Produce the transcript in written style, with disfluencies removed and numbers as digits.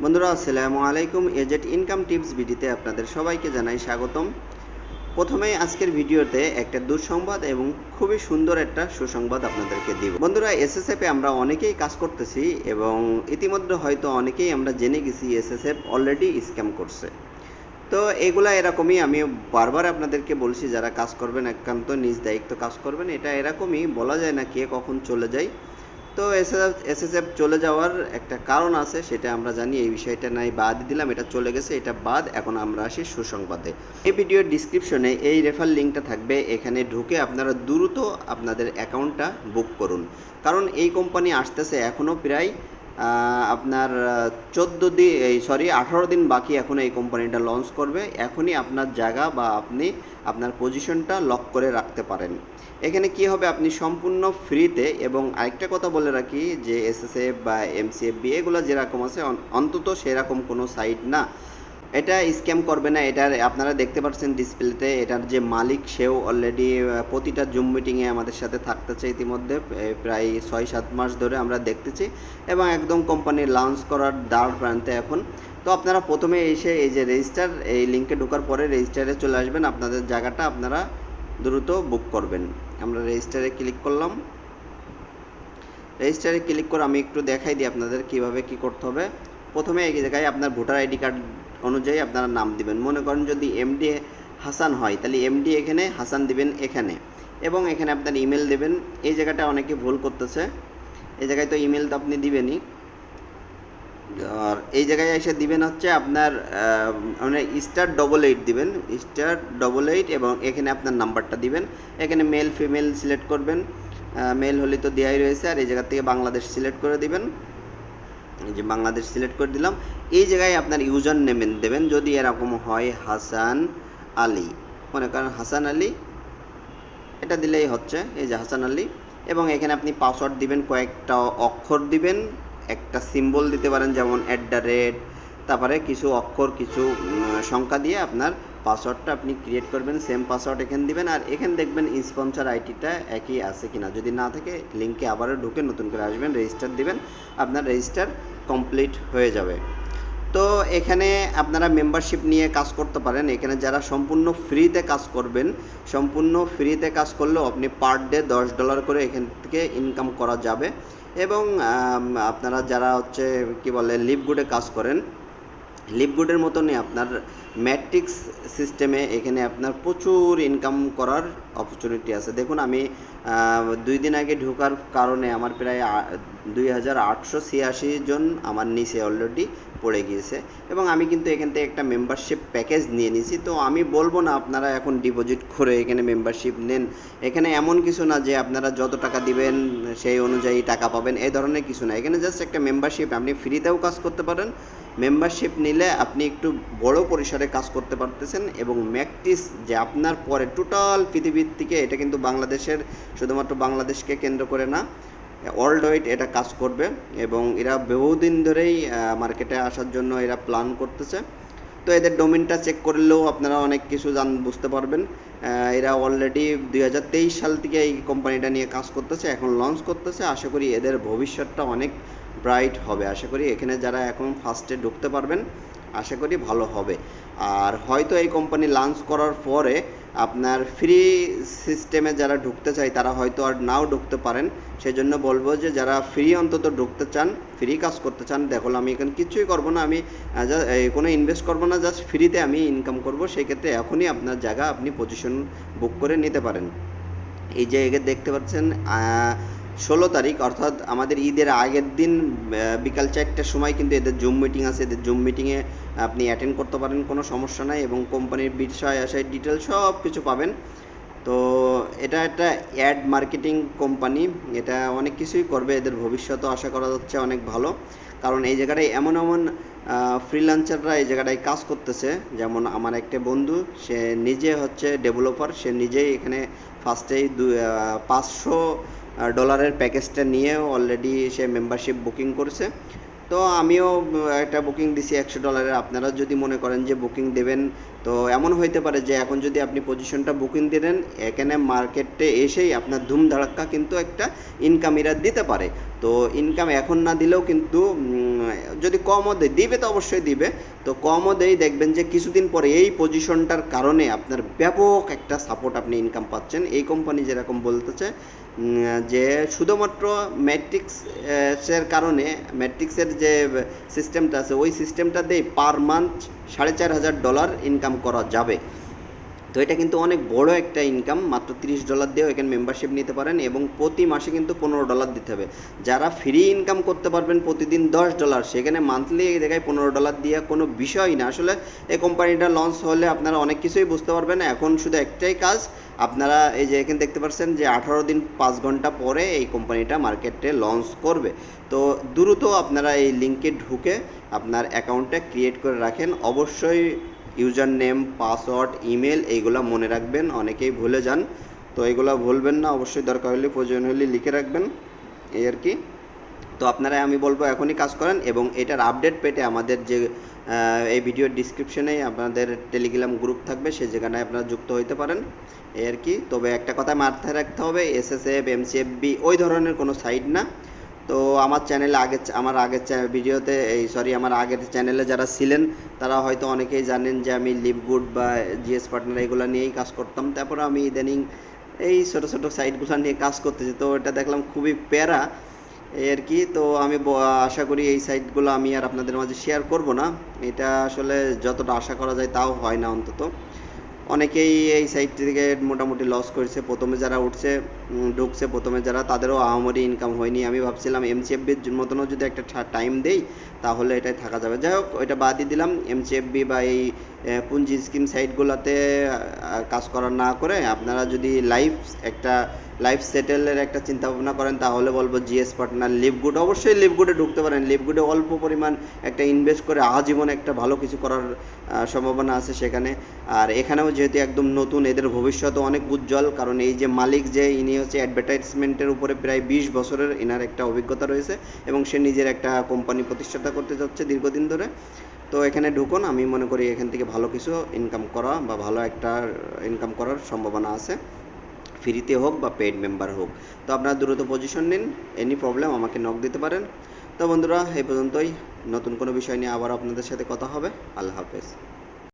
বন্ধুরা আসসালামু আলাইকুম। এজেট ইনকাম টিপস ভিডিওতে আপনাদের সবাইকে জানাই স্বাগতম। প্রথমেই আজকের ভিডিওতে একটা দুঃসংবাদ এবং খুবই সুন্দর একটা সুসংবাদ আপনাদেরকে দিব। বন্ধুরা, এসএসএফে আমরা অনেকেই কাজ করতেছি এবং ইতিমধ্যে হয়তো অনেকেই আমরা জেনে গেছি এসএসএফ অলরেডি স্ক্যাম করছে। তো এগুলা এরকমই, আমি বারবার আপনাদেরকে বলছি, যারা কাজ করবেন একান্ত নিজ দায়িত্ব কাজ করবেন। এটা এরকমই, বলা যায় না কে কখন চলে যায়। তো এসএসএফ চলে যাওয়ার একটা কারণ আছে, সেটা আমরা জানি। এই বিষয়টা নাই বাদ দিলাম, এটা চলে গেছে, এটা বাদ। এখন আমরা আসি সুসংবাদে। এই ভিডিওর ডিসক্রিপশনে এই রেফার লিঙ্কটা থাকবে, এখানে ঢুকে আপনারা দ্রুত আপনাদের অ্যাকাউন্টটা বুক করুন। কারণ এই কোম্পানি আসতেছে এখনও প্রায় আপনার 18 দিন বাকি। এখন এই কোম্পানিটা লঞ্চ করবে। এখনই আপনার জায়গা বা আপনি আপনার পজিশনটা লক করে রাখতে পারেন। এখানে কি হবে, আপনি সম্পূর্ণ ফ্রিতে। এবং আরেকটা কথা বলে রাখি যে এসএসএফ বা এমসিএফবি এগুলো যেরকম আছে অন্তত সেরকম কোনো সাইট না। এটা স্ক্যাম করবে না। এটার আপনারা দেখতে পাচ্ছেন ডিসপ্লেতে, এটার যে মালিক সেও অলরেডি প্রতিটা জুম মিটিংয়ে আমাদের সাথে থাকতেছে ইতিমধ্যে। প্রায় 6-7 মাস ধরে আমরা দেখতেছি এবং একদম কোম্পানি লঞ্চ করার দ্বার প্রান্তে এখন। তো আপনারা প্রথমে এসে এই যে রেজিস্টার, এই লিঙ্কে ঢোকার পরে রেজিস্টারে চলে আসবেন। আপনাদের জায়গাটা আপনারা দ্রুত বুক করবেন। আমরা রেজিস্টারে ক্লিক করলাম। রেজিস্টারে ক্লিক করে আমি একটু দেখাই দিই আপনাদের কিভাবে কি করতে হবে। প্রথমে এই জায়গায় আপনার ভোটার আইডি কার্ড অনুযায়ী আপনারা নাম দিবেন। মনে করেন যদি এমডি হাসান হয়, তাহলে এমডি এখানে, হাসান দিবেন এখানে, এবং এখানে আপনার ইমেল দেবেন। এই জায়গাটা অনেকে ভুল করতেছে, এই জায়গায় তো ইমেল তো আপনি দিবেনই। আর এই জায়গায় এসে দিবেন হচ্ছে আপনার মানে *88 দিবেন, *88, এবং এখানে আপনার নাম্বারটা দিবেন। এখানে মেল ফিমেল সিলেক্ট করবেন। মেল হলে তো দেওয়াই রয়েছে। আর এই জায়গা থেকে বাংলাদেশ সিলেক্ট করে দিবেন। এই যে বাংলাদেশ সিলেক্ট করে দিলাম। এই জায়গায় আপনার ইউজার নেম দেবেন। যদি এরকম হয় হাসান আলী, মনে করেন হাসান আলী, এটা দিলেই হচ্ছে। এই যে হাসান আলী। এবং এখানে আপনি পাসওয়ার্ড দিবেন, কয়েকটা অক্ষর দিবেন, একটা সিম্বল দিতে পারেন যেমন @, তারপরে কিছু অক্ষর, কিছু সংখ্যা দিয়ে আপনার পাসওয়ার্ডটা আপনি ক্রিয়েট করবেন। সেম পাসওয়ার্ড এখানে দিবেন। আর এখানে দেখবেন স্পন্সর আইডিটা একই আছে কিনা। যদি না থাকে লিঙ্কে আবারও ঢুকে নতুন করে আসবেন, রেজিস্টার দিবেন, আপনার রেজিস্টার কমপ্লিট হয়ে যাবে। তো এখানে আপনারা মেম্বারশিপ নিয়ে কাজ করতে পারেন। এখানে যারা সম্পূর্ণ ফ্রিতে কাজ করবেন, সম্পূর্ণ ফ্রিতে কাজ করলেও আপনি পার ডে $10 করে এখান থেকে ইনকাম করা যাবে। এবং আপনারা যারা হচ্ছে কি বলে লিভগুডে কাজ করেন, লিভগুডের মতনই আপনার ম্যাট্রিক্স সিস্টেমে এখানে আপনার প্রচুর ইনকাম করার অপরচুনিটি আছে। দেখুন, আমি 2 দিন আগে ঢোকার কারণে আমার প্রায় 2886 জন আমার নিচে অলরেডি পড়ে গিয়েছে। এবং আমি কিন্তু এখান থেকে একটা মেম্বারশিপ প্যাকেজ নিয়ে নিয়েছি। তো আমি বলবো না আপনারা এখন ডিপোজিট করে এখানে মেম্বারশিপ নেন। এখানে এমন কিছু না যে আপনারা যত টাকা দিবেন সেই অনুযায়ী টাকা পাবেন, এই ধরনের কিছু না। এখানে জাস্ট একটা মেম্বারশিপ, আপনি ফ্রিতেও কাজ করতে পারেন। মেম্বারশিপ নিলে আপনি একটু বড় পরিসরে কাজ করতে পারতেছেন। এবং ম্যাকটিস যে আপনার পরে টোটাল পৃথিবীর থেকে, এটা কিন্তু বাংলাদেশের, শুধুমাত্র বাংলাদেশকে কেন্দ্র করে না, ওয়ার্ল্ড ওয়াইড এটা কাজ করবে। এবং এরা বহুদিন ধরেই মার্কেটে আসার জন্য এরা প্ল্যান করতেছে। তো এদের ডোমেনটা চেক করলেও আপনারা অনেক কিছু বুঝতে পারবেন। এরা অলরেডি 2023 সাল থেকে এই কোম্পানিটা নিয়ে কাজ করতেছে, এখন লঞ্চ করতেছে। আশা করি এদের ভবিষ্যৎটা অনেক ব্রাইট হবে। আশা করি এখানে যারা এখন ফার্স্টে ঢুকতে পারবেন, আশা করি ভালো হবে। আর হয়তো এই কোম্পানি লঞ্চ করার পরে আপনার ফ্রি সিস্টেমে যারা ঢুকতে চায় তারা হয়তো আর নাও ঢুকতে পারেন। সেই জন্য বলবো যে যারা ফ্রি অন্তত ঢুকতে চান, ফ্রি কাজ করতে চান, দেখুন আমি এখানে কিছুই করবো না, আমি কোনো ইনভেস্ট করবো না, জাস্ট ফ্রিতে আমি ইনকাম করবো। সেই ক্ষেত্রে এখনই আপনার জায়গা আপনি পজিশন বুক করে নিতে পারেন। এই যে দেখতে পাচ্ছেন 16 তারিখ, অর্থাৎ আমাদের ঈদের আগের দিন বিকাল 4টার সময় কিন্তু এদের জুম মিটিং আছে। এদের জুম মিটিংয়ে আপনি অ্যাটেন্ড করতে পারেন, কোনো সমস্যা নাই। এবং কোম্পানির বিষয় আশায় ডিটেল সব কিছু পাবেন। তো এটা একটা অ্যাড মার্কেটিং কোম্পানি, এটা অনেক কিছুই করবে। এদের ভবিষ্যতও আশা করা যাচ্ছে অনেক ভালো। কারণ এই জায়গাটায় এমন এমন ফ্রিল্যান্সাররা এই জায়গাটায় কাজ করতেছে। যেমন আমার একটা বন্ধু, সে নিজে হচ্ছে ডেভেলপার, সে নিজেই এখানে ফার্স্টেই $500 প্যাকেজটা নিয়ে অলরেডি সে মেম্বারশিপ বুকিং করছে। তো আমিও একটা বুকিং দিছি $100। আপনারা যদি মনে করেন যে বুকিং দেবেন তো এমন হইতে পারে যে এখন যদি আপনি পজিশনটা বুকিং দিলেন, এখানে মার্কেটে এসেই আপনার ধুমধাড়াক্কা কিন্তু একটা ইনকাম এরা দিতে পারে। তো ইনকাম এখন না দিলেও কিন্তু যদি কমও দিবে তো অবশ্যই দিবে। তো কমও দেয়, দেখবেন যে কিছুদিন পরে এই পজিশনটার কারণে আপনার ব্যাপক একটা সাপোর্ট আপনি ইনকাম পাচ্ছেন। এই কোম্পানি যেরকম বলতেছে যে শুধুমাত্র ম্যাট্রিক্সের কারণে, ম্যাট্রিক্সের যে সিস্টেমটা আছে ওই সিস্টেমটা দিয়ে পার মান্থ $4,500 ইনকাম করা যাবে। তো এটা কিন্তু অনেক বড় একটা ইনকাম। মাত্র $30 দিয়েও এখানে মেম্বারশিপ নিতে পারেন এবং প্রতি মাসে কিন্তু $15 দিতে হবে। যারা ফ্রি ইনকাম করতে পারবেন প্রতিদিন $10, সেখানে মান্থলি এই জায়গায় $15 দিয়ে কোনো বিষয়ই না। আসলে এই কোম্পানিটা লঞ্চ হলে আপনারা অনেক কিছুই বুঝতে পারবেন। এখন শুধু একটাই কাজ, আপনারা এই যে এখানে দেখতে পাচ্ছেন যে 18 দিন 5 ঘন্টা পরে এই কোম্পানিটা মার্কেটে লঞ্চ করবে। তো দ্রুত আপনারা এই লিঙ্কে ঢুকে আপনার অ্যাকাউন্টটা ক্রিয়েট করে রাখেন। অবশ্যই ইউজার নেম, পাসওয়ার্ড, ইমেল এইগুলো মনে রাখবেন, অনেকেই ভুলে যান। তো এইগুলো ভুলবেন না, অবশ্যই দরকার হলে প্রয়োজন হলে লিখে রাখবেন, এই আর কি। তো আপনারা আমি বলবো এখনই কাজ করেন এবং এটার আপডেট পেতে আমাদের যে এই ভিডিওর ডিসক্রিপশনে আপনাদের টেলিগ্রাম গ্রুপ থাকবে, সেই জায়গাটায় আপনারা যুক্ত হইতে পারেন, এই আর কি। তবে একটা কথা মাথায় রাখতে হবে, এসএসএফ, এমসিএফবি ওই ধরনের কোনো সাইট না। তো আমার চ্যানেলে আমার আগের ভিডিওতে আমার আগের চ্যানেলে যারা ছিলেন তারা হয়তো অনেকেই জানেন যে আমি লিভগুড বা জিএস পার্টনার এগুলো নিয়েই কাজ করতাম। তারপর আমি ইদানিং এই ছোটো ছোটো সাইটগুলো নিয়ে কাজ করতেছি। তো এটা দেখলাম খুবই প্যারা, এই আর কি। তো আমি আশা করি এই সাইটগুলো আমি আর আপনাদের মাঝে শেয়ার করব না। এটা আসলে যতটা আশা করা যায় তাও হয় না অন্তত। অনেকেই এই সাইট থেকে মোটামুটি লস করেছে। প্রথমে যারা ঢুকছে প্রথমে যারা, তাদেরও আহামরি ইনকাম হয়নি। আমি ভাবছিলাম এমসিএফবির মতনও যদি একটা টাইম দেই তাহলে এটাই থাকা যাবে। যাই হোক, ওইটা বাদই দিলাম। এমসিএফবি বা এই পুঞ্জি স্কিম সাইটগুলোতে কাজ করা না করে আপনারা যদি লাইফ সেটেলের একটা চিন্তা ভাবনা করেন তাহলে বলবো জিএস পার্টনার, লিভগুড। অবশ্যই লিভগুডে ঢুকতে পারেন। লিভগুডে অল্প পরিমাণ একটা ইনভেস্ট করে আজীবন একটা ভালো কিছু করার সম্ভাবনা আছে সেখানে। আর এখানেও যেহেতু একদম নতুন, এদের ভবিষ্যৎও অনেক উজ্জ্বল। কারণ এই যে মালিক, যে ইনি হচ্ছে অ্যাডভার্টাইজমেন্টের উপরে প্রায় 20 বছরের ইনার একটা অভিজ্ঞতা রয়েছে এবং সে নিজের একটা কোম্পানি প্রতিষ্ঠাতা করতে যাচ্ছে দীর্ঘদিন ধরে। তো এখানে ঢুকুন, আমি মনে করি এখান থেকে ভালো কিছু ইনকাম করা বা ভালো একটা ইনকাম করার সম্ভাবনা আছে, ফ্রিতে হোক বা পেইড মেম্বার হোক। তো আপনারা দ্রুত পজিশন নিন, এনি প্রবলেম আমাকে নক দিতে পারেন। তো বন্ধুরা, এই পর্যন্তই। নতুন কোনো বিষয় নিয়ে আবার আপনাদের সাথে কথা হবে। আল্লাহ হাফেজ।